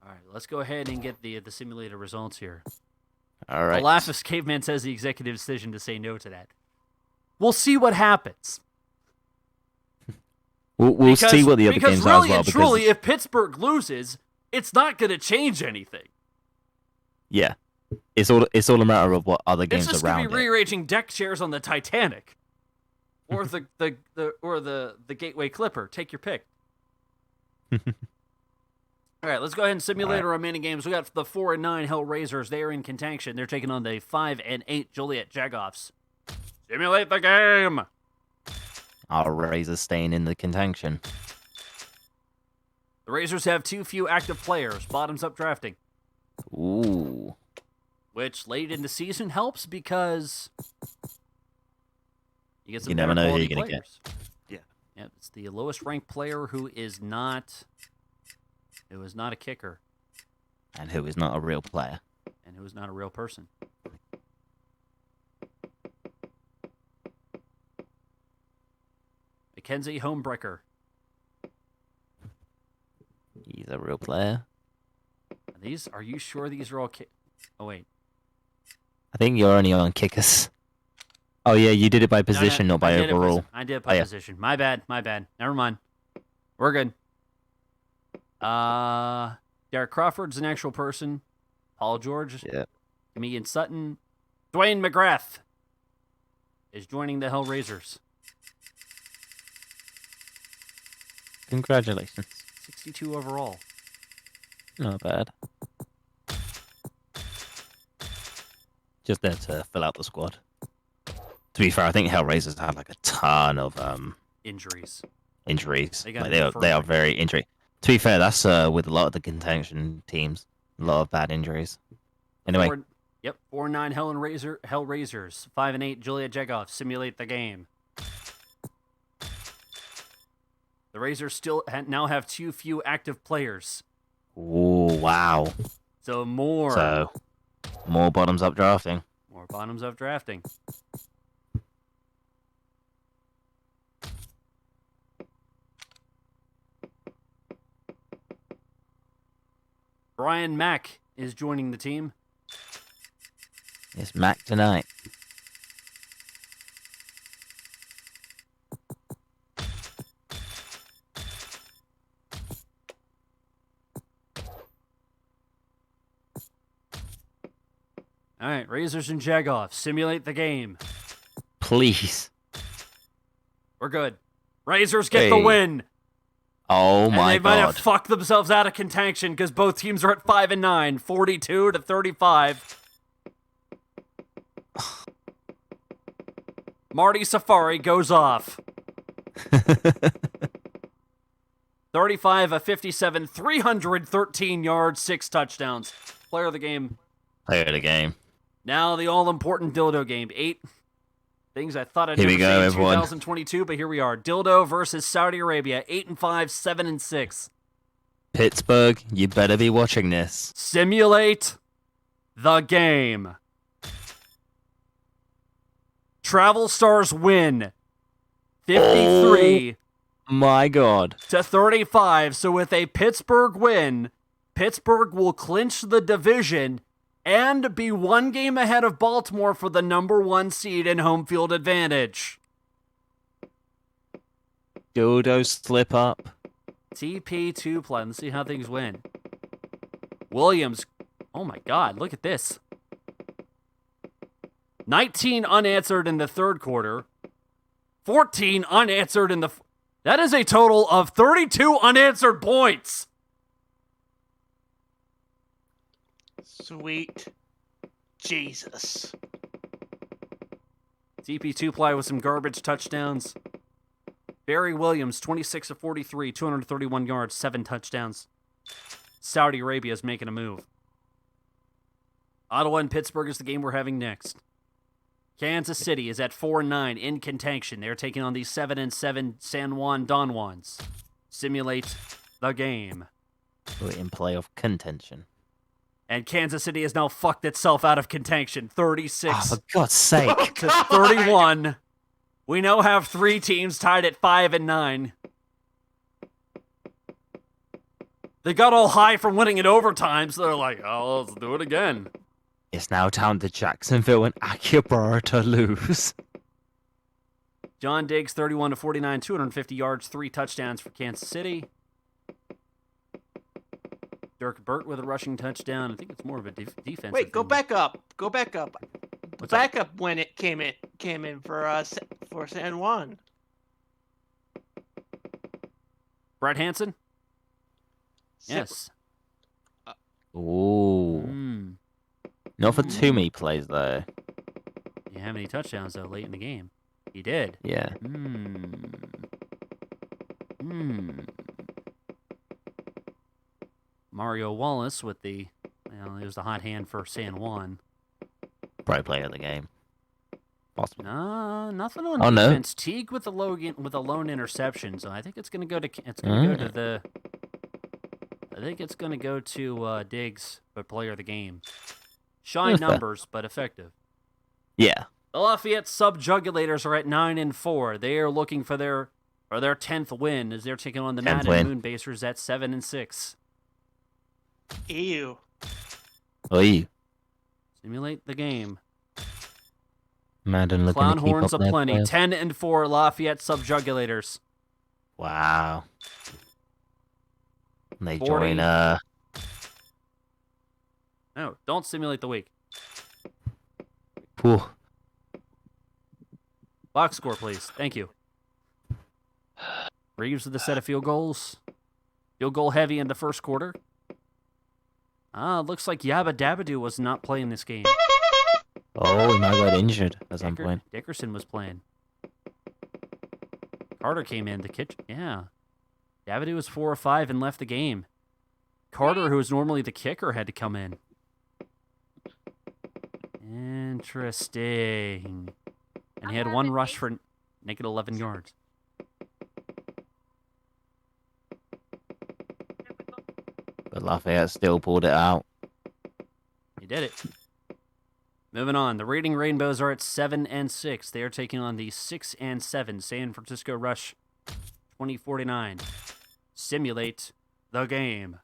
All right, let's go ahead and get the simulated results here. All right. Alaphus Caveman says the executive decision to say no to that. We'll see what happens. We'll see what the other games are as well. And truly, if Pittsburgh loses, it's not going to change anything. Yeah, it's all a matter of what other games it's just around going to be rearranging deck chairs on the Titanic, or the Gateway Clipper. Take your pick. All right, let's go ahead and simulate our remaining games. We got the 4 and 9 Hellraisers. They are in contention. They're taking on the 5 and 8 Joliet Jagoffs. Simulate the game. Our Razors staying in the contention. The Razors have too few active players. Bottoms up drafting. Ooh. Which late in the season helps because you get some never know who you're going to get. Yeah, it's the lowest ranked player who is not a kicker. And who is not a real player. And who is not a real person. Mackenzie Homebreaker. He's a real player. Are you sure these are all Oh, wait. I think you're only on kickers. Oh, yeah, you did it by position, not by overall. I did it by position. My bad. Never mind. We're good. Derek Crawford's an actual person. Paul George. Yeah. Comedian Sutton. Dwayne McGrath is joining the Hellraisers. Congratulations. 62 overall. Not bad. Just there to fill out the squad. To be fair, I think Hellraisers have like a ton of injuries. They are very injury. To be fair, that's with a lot of the contention teams. A lot of bad injuries. Anyway. 4-9 Hellraisers. 5 and 8 Joliet Jagoff. Simulate the game. The Razors still now have too few active players. Ooh, wow. So more bottoms up drafting. More bottoms up drafting. Brian Mack is joining the team. It's Mac tonight. All right, Razors and Jagoffs, simulate the game. Please. We're good. Razors get the win. Oh my god. And they might have fucked themselves out of contention because both teams are at 5 and 9, 42 to 35. Marty Safari goes off. 35 of 57, 313 yards, 6 touchdowns. Player of the game. Now the all-important dildo game. 8 things I thought I'd never say in 2022, but here we are. Dildo versus Saudi Arabia. 8 and 5, 7 and 6. Pittsburgh, you better be watching this. Simulate the game. Travel Stars win 53 my god to 35. So with a Pittsburgh win, Pittsburgh will clinch the division and be 1 game ahead of Baltimore for the number 1 seed and home field advantage. Dodo slip up. TP2 play. Let's see how things went. Williams. Oh my god, look at this. 19 unanswered in the third quarter. 14 unanswered in the... That is a total of 32 unanswered points. Sweet Jesus. TP2 play with some garbage touchdowns. Barry Williams, 26 of 43, 231 yards, 7 touchdowns. Saudi Arabia is making a move. Ottawa and Pittsburgh is the game we're having next. Kansas City is at 4-9 in contention. They're taking on the 7-7 San Juan Don Juans. Simulate the game. We're in playoff contention. And Kansas City has now fucked itself out of contention. 36 for God's sake. to 31. We now have 3 teams tied at 5 and 9. They got all high from winning in overtime, so they're like, oh, let's do it again. It's now time to Jacksonville and Akihabara to lose. John Diggs, 31-49, 250 yards, 3 touchdowns for Kansas City. Dirk Burt with a rushing touchdown. I think it's more of a defensive. Wait, go thing. back up. Go back up. What's back up when it came in for San Juan. Brett Hansen? Yes. Ooh. Not for too many plays, though. You have any touchdowns, though, late in the game? He did. Yeah. Mario Wallace with the... Well, it was the hot hand for San Juan. Probably player of the game. Possibly. No, nothing on defense. No. Teague with a lone interception. So I think it's going to go to... It's going to go to the... I think it's going to go to Diggs, but player of the game. Shy numbers, but effective. Yeah. The Lafayette Subjugulators are at 9-4. They are looking for their 10th win as they're taking on the Madden Moonbasers at 7-6. Ew. Oy. Simulate the game. Madden looking Clown to keep horns up aplenty. their 10-4 Lafayette Subjugulators. Wow. They 40. join No, don't simulate the week. Whew. Box score, please. Thank you. Reeves with a set of field goals. Field goal heavy in the first quarter. Looks like Yabba Dabadoo was not playing this game. Oh, he might have got injured at some point. Dickerson was playing. Carter came in the kitchen. Yeah. Dabadoo was 4 or 5 and left the game. Carter, who is normally the kicker, had to come in. Interesting. And he had 1 rush for naked 11 yards. But Lafayette still pulled it out. He did it. Moving on. The Reading Rainbows are at 7-6. They are taking on the 6-7 San Francisco Rush 2049. Simulate the game.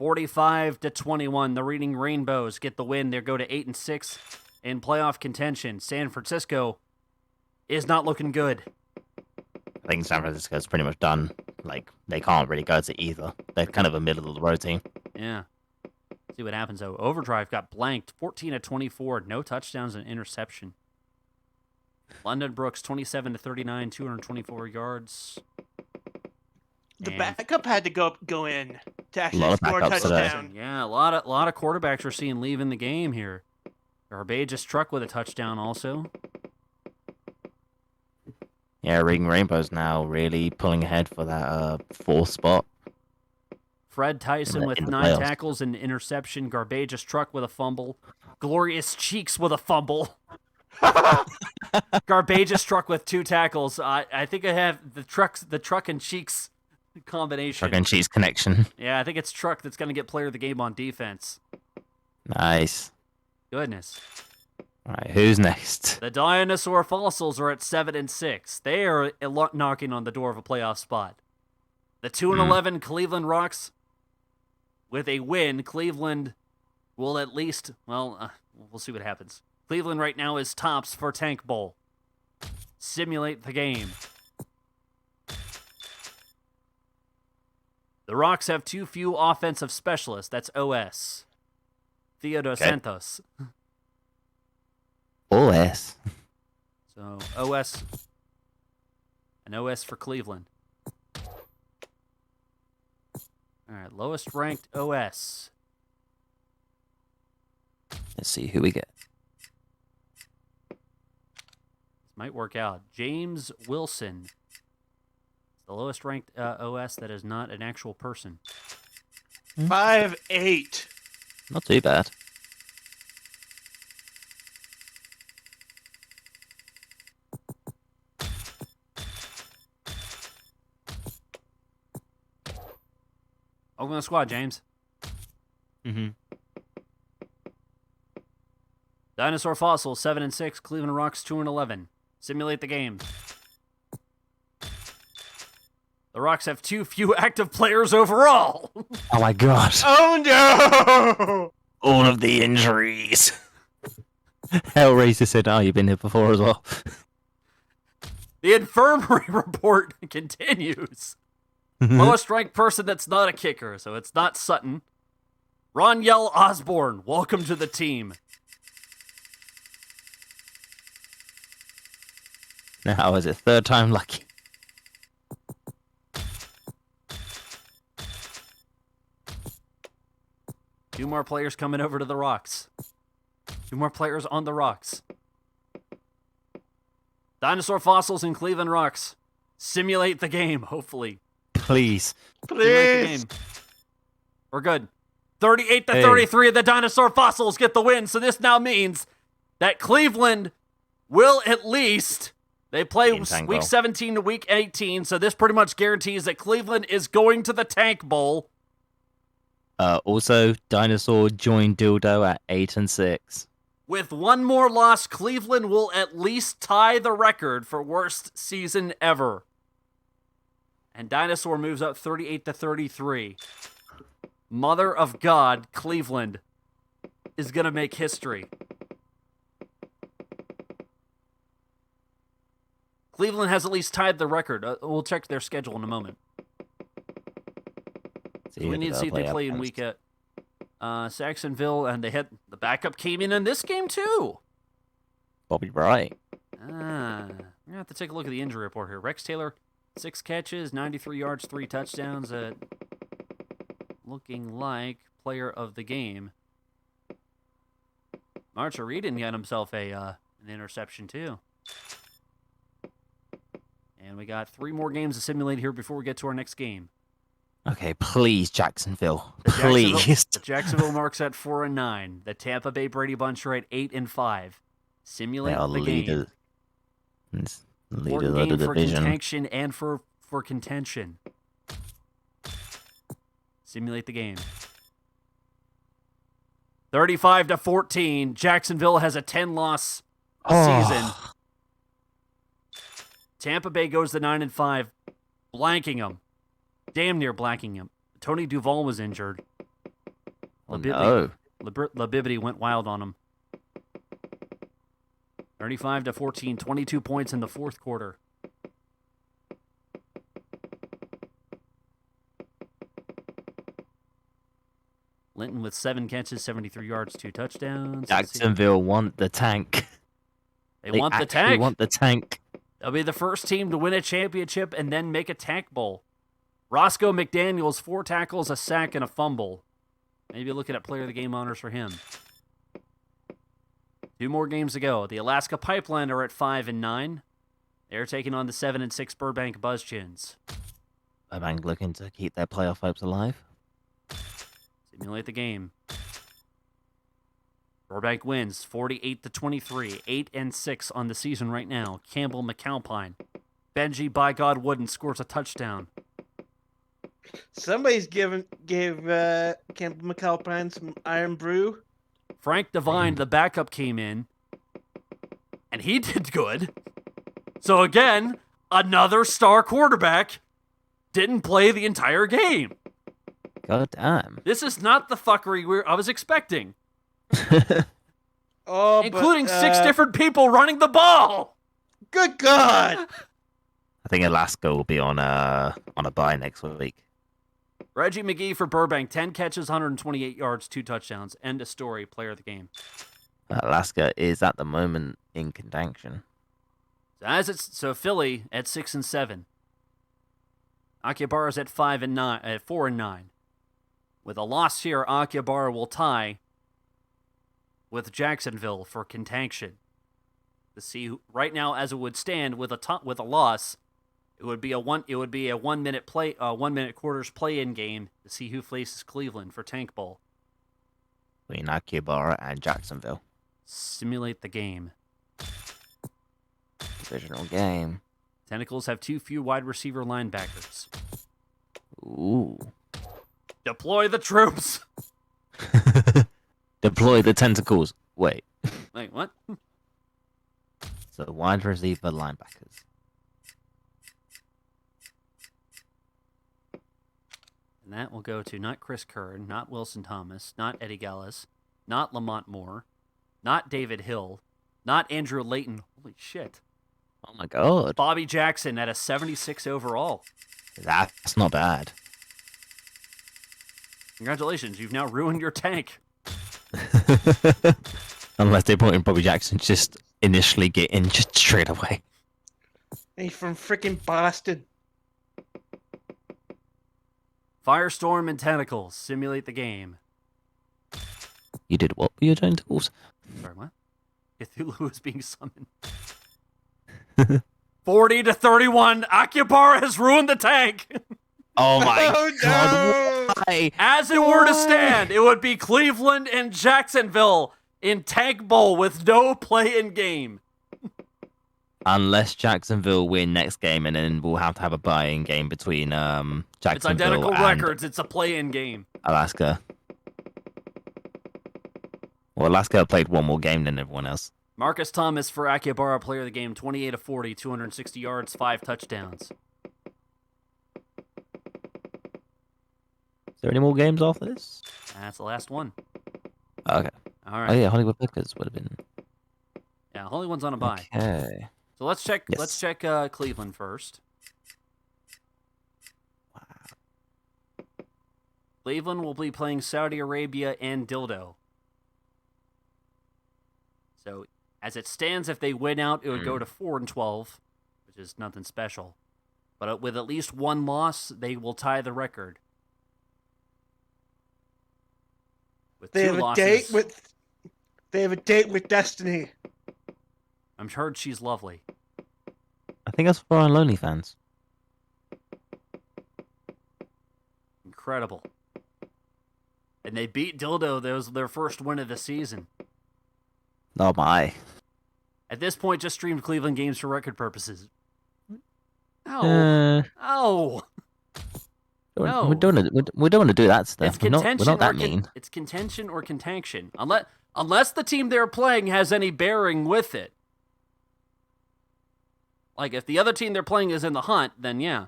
45-21. The Reading Rainbows get the win. They go to 8-6 in playoff contention. San Francisco is not looking good. I think San Francisco's pretty much done. Like, they can't really go to either. They're kind of a middle-of-the-road team. Yeah. See what happens, though. Overdrive got blanked. 14-24. No touchdowns and interception. London Brooks, 27-39, 224 yards. The backup had to go in to actually score a today. touchdown. Yeah, a lot of quarterbacks we're seeing leaving the game here. Garbage Truck with a touchdown also. Yeah, Reading Rainbow's now really pulling ahead for that 4th spot. Fred Tyson with 9 tackles and interception. Garbageous Truck with a fumble. Glorious Cheeks with a fumble. Garbageous Truck with 2 tackles. I think I have the Truck and Cheeks combination. Truck and Cheeks connection. Yeah, I think it's Truck that's going to get player of the game on defense. Nice. Goodness. All right, who's next? The Dinosaur Fossils are at 7-6. They are knocking on the door of a playoff spot. The 2-11 Cleveland Rocks with a win. Cleveland will at least, we'll see what happens. Cleveland right now is tops for Tank Bowl. Simulate the game. The Rocks have too few offensive specialists. That's OS. Theodos Santos. OS. So, OS. An OS for Cleveland. All right, lowest ranked OS. Let's see who we get. This might work out. James Wilson. It's the lowest ranked OS that is not an actual person. 5'8". Not too bad. Oakland squad, James. Dinosaur Fossils, 7-6. Cleveland Rocks, 2-11. Simulate the game. The Rocks have too few active players overall. Oh my god. Oh no! All of the injuries. Hellraiser said, "Oh, you've been here before as well." The infirmary report continues. Lowest ranked person that's not a kicker, so it's not Sutton. Roniel Osborne, welcome to the team. Now, is it third time lucky? Two more players coming over to the Rocks. Two more players on the Rocks. Dinosaur fossils in Cleveland Rocks. Simulate the game, hopefully. Please. Simulate the game. We're good. 38 to 33 of the dinosaur fossils get the win, so this now means that Cleveland will at least... They play week 17 to week 18, so this pretty much guarantees that Cleveland is going to the Tank Bowl. Also, Dinosaur joined Dildo at 8-6. With one more loss, Cleveland will at least tie the record for worst season ever. And Dinosaur moves up 38 to 33. Mother of God, Cleveland is going to make history. Cleveland has at least tied the record. We'll check their schedule in a moment. We need to see if they play in week 8. Saxonville, and the backup came in this game too. Bobby Bright. I'm going to have to take a look at the injury report here. Rex Taylor, 6 catches, 93 yards, 3 touchdowns. Looking like player of the game. Marshall Reed didn't get himself an interception too. And we got 3 more games to simulate here before we get to our next game. Okay, please, Jacksonville. Please. The Jacksonville Marks at 4-9. The Tampa Bay Brady Bunch are at 8-5. Simulate the game. Leader of the for division. contention and for contention. Simulate the game. 35 to 14. Jacksonville has a 10-loss season. Tampa Bay goes to 9-5, blanking them. Damn near blanking him. Tony Duval was injured. Labibity went wild on him. 35 to 14, 22 points in the fourth quarter. Linton with 7 catches, 73 yards, 2 touchdowns. Jacksonville want the tank. They want the tank. They want the tank. They'll be the first team to win a championship and then make a Tank Bowl. Roscoe McDaniels, 4 tackles, a sack, and a fumble. Maybe looking at player of the game honors for him. 2 more games to go. The Alaska Pipeline are at 5-9. They're taking on the 7-6 Burbank Buzzchins. Burbank looking to keep their playoff hopes alive. Simulate the game. Burbank wins 48 to 23, 8-6 on the season right now. Campbell McAlpine. Benji by God Wooden scores a touchdown. Somebody's gave Campbell McAlpine some Iron Brew. Frank Devine, the backup, came in, and he did good. So again, another star quarterback didn't play the entire game. God damn. This is not the fuckery I was expecting. Including 6 different people running the ball. Good God. I think Alaska will be on a bye next week. Reggie McGee for Burbank, 10 catches, 128 yards, 2 touchdowns. End of story, player of the game. Alaska is at the moment in contention. So Philly at 6-7. Akihabara's at 4-9. With a loss here, Akihabara will tie with Jacksonville for contention. To see right now, as it would stand with a loss, it would be a 1 minute quarters play-in game to see who faces Cleveland for Tank Bowl. Between Akihabara and Jacksonville. Simulate the game. Divisional game. Tentacles have too few wide receiver linebackers. Ooh. Deploy the troops. Deploy the tentacles. Wait, what? So wide receiver linebackers. And that will go to not Chris Kern, not Wilson Thomas, not Eddie Gallis, not Lamont Moore, not David Hill, not Andrew Layton. Holy shit. Oh my god. Bobby Jackson at a 76 overall. That's not bad. Congratulations, you've now ruined your tank. Unless they put in Bobby Jackson just initially get in just straight away. Hey, from freaking Boston. Firestorm and Tentacles simulate the game. You did what with your tentacles? Sorry, what? Cthulhu is being summoned. 40-31. Akubara has ruined the tank. Oh my god. No! Why? As it were to stand, it would be Cleveland and Jacksonville in Tank Bowl with no play in game. Unless Jacksonville win next game, and then we'll have to have a buy-in game between Jacksonville It's identical and records. It's a play-in game. Alaska. Well, Alaska played one more game than everyone else. Marcus Thomas for Akubara, player of the game, 28 of 40, 260 yards, 5 touchdowns. Is there any more games after this? That's the last one. Okay. All right. Oh yeah, Hollywood Pickers would have been. Yeah, only one's on a bye. Okay. So let's check. Yes. Let's check Cleveland first. Wow. Cleveland will be playing Saudi Arabia and Dildo. So as it stands, if they win out, it would go to 4-12, which is nothing special. But with at least one loss, they will tie the record. With They two have a losses, date with. They have a date with Destiny. I'm heard she's lovely. I think that's for our Lonely fans. Incredible. And they beat Dildo. That was their first win of the season. Oh my. At this point, just streamed Cleveland games for record purposes. Oh. Oh. No. We don't want to do that stuff. It's We're contention. not that mean. It's contention or contention. Unless the team they're playing has any bearing with it. Like, if the other team they're playing is in the hunt, then yeah.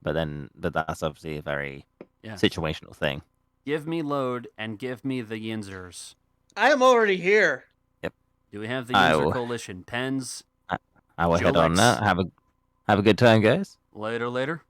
But that's obviously a very situational thing. Give me load and give me the Yinzers. I am already here. Yep. Do we have the Yinzer Coalition? Pens? I will head on Jolix. now. Have a good time, guys. Later.